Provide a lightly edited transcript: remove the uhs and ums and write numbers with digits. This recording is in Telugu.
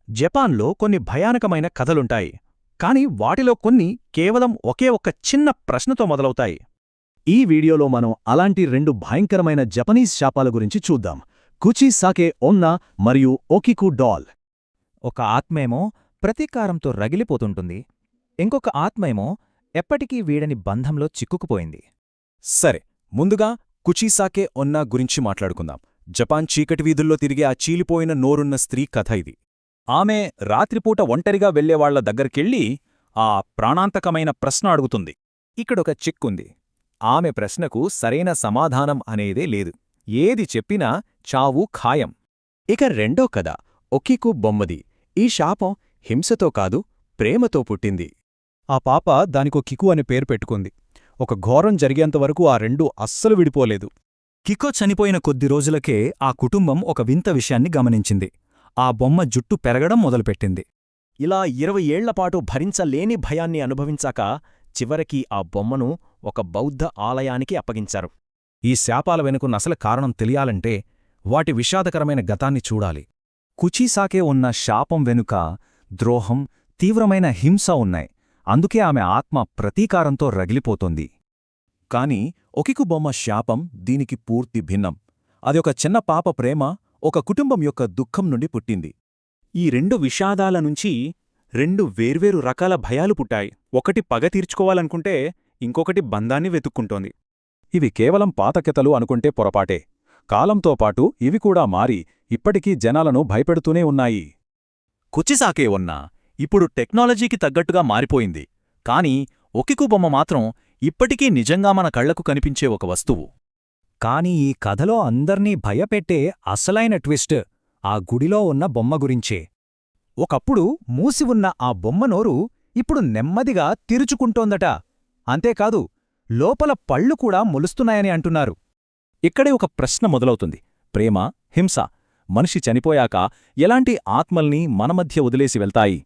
జపాన్లో కొన్ని భయానకమైన కథలుంటాయి, కాని వాటిలో కొన్ని కేవలం ఒకే ఒక్క చిన్న ప్రశ్నతో మొదలవుతాయి. ఈ వీడియోలో మనం అలాంటి రెండు భయంకరమైన జపనీస్ శాపాల గురించి చూద్దాం. కుచిసాకే ఒన్నా మరియు ఒకికు డాల్. ఒక ఆత్మేమో ప్రతీకారంతో రగిలిపోతుంటుంది, ఇంకొక ఆత్మేమో ఎప్పటికీ వీడని బంధంలో చిక్కుకుపోయింది. సరే, ముందుగా కుచిసాకే ఒన్నా గురించి మాట్లాడుకుందాం. జపాన్ చీకటి వీధుల్లో తిరిగే ఆ చీలిపోయిన నోరున్న స్త్రీ కథ ఇది. ఆమె రాత్రిపూట ఒంటరిగా వెళ్లేవాళ్ల దగ్గరికెళ్ళి ఆ ప్రాణాంతకమైన ప్రశ్న అడుగుతుంది. ఇక్కడొక చిక్కుంది. ఆమె ప్రశ్నకు సరైన సమాధానం అనేదే లేదు. ఏది చెప్పినా చావు ఖాయం. ఇక రెండో కథ ఒకికు బొమ్మది. ఈ శాపం హింసతో కాదు, ప్రేమతో పుట్టింది. ఆ పాప దానికో కికు అనే పేరు పెట్టుకుంది. ఒక ఘోరం జరిగేంతవరకు ఆ రెండూ అస్సలు విడిపోలేదు. కికో చనిపోయిన కొద్ది రోజులకే ఆ కుటుంబం ఒక వింత విషయాన్ని గమనించింది. ఆ బొమ్మ జుట్టు పెరగడం మొదలుపెట్టింది. ఇలా 20 ఏళ్లపాటు భరించలేని భయాన్ని అనుభవించాక చివరికి ఆ బొమ్మను ఒక బౌద్ధ ఆలయానికి అప్పగించారు. ఈ శాపాల వెనుకున్న అసలు కారణం తెలియాలంటే వాటి విషాదకరమైన గతాన్ని చూడాలి. కుచిసాకే ఉన్న శాపం వెనుక ద్రోహం, తీవ్రమైన హింస ఉన్నాయి. అందుకే ఆమె ఆత్మ ప్రతీకారంతో రగిలిపోతోంది. కాని ఒకికు బొమ్మ శాపం దీనికి పూర్తి భిన్నం. అది ఒక చిన్న పాప ప్రేమ, ఒక కుటుంబం యొక్క దుఃఖం నుండి పుట్టింది. ఈ రెండు విషాదాల నుంచి రెండు వేర్వేరు రకాల భయాలు పుట్టాయి. ఒకటి పగ తీర్చుకోవాలనుకుంటే ఇంకొకటి బంధాన్ని వెతుక్కుంటోంది. ఇవి కేవలం పాతకెతలు అనుకుంటే పొరపాటే. కాలంతో పాటు ఇవి కూడా మారి ఇప్పటికీ జనాలను భయపెడుతూనే ఉన్నాయి. కుచిసాకే ఒన్నా ఇప్పుడు టెక్నాలజీకి తగ్గట్టుగా మారిపోయింది. కాని ఒకికు బొమ్మ మాత్రం ఇప్పటికీ నిజంగా మన కళ్లకు కనిపించే ఒక వస్తువు. కాని ఈ కథలో అందర్నీ భయపెట్టే అసలైన ట్విస్ట్ ఆ గుడిలో ఉన్న బొమ్మ గురించే. ఒకప్పుడు మూసి ఉన్న ఆ బొమ్మ నోరు ఇప్పుడు నెమ్మదిగా తెరుచుకుంటోందట. అంతేకాదు, లోపల పళ్ళు కూడా మొలుస్తున్నాయని అంటున్నారు. ఇక్కడే ఒక ప్రశ్న మొదలవుతుంది. ప్రేమ, హింస మనిషి చనిపోయాక ఎలాంటి ఆత్మల్ని మన మధ్య వదిలేసి వెళ్తాయి?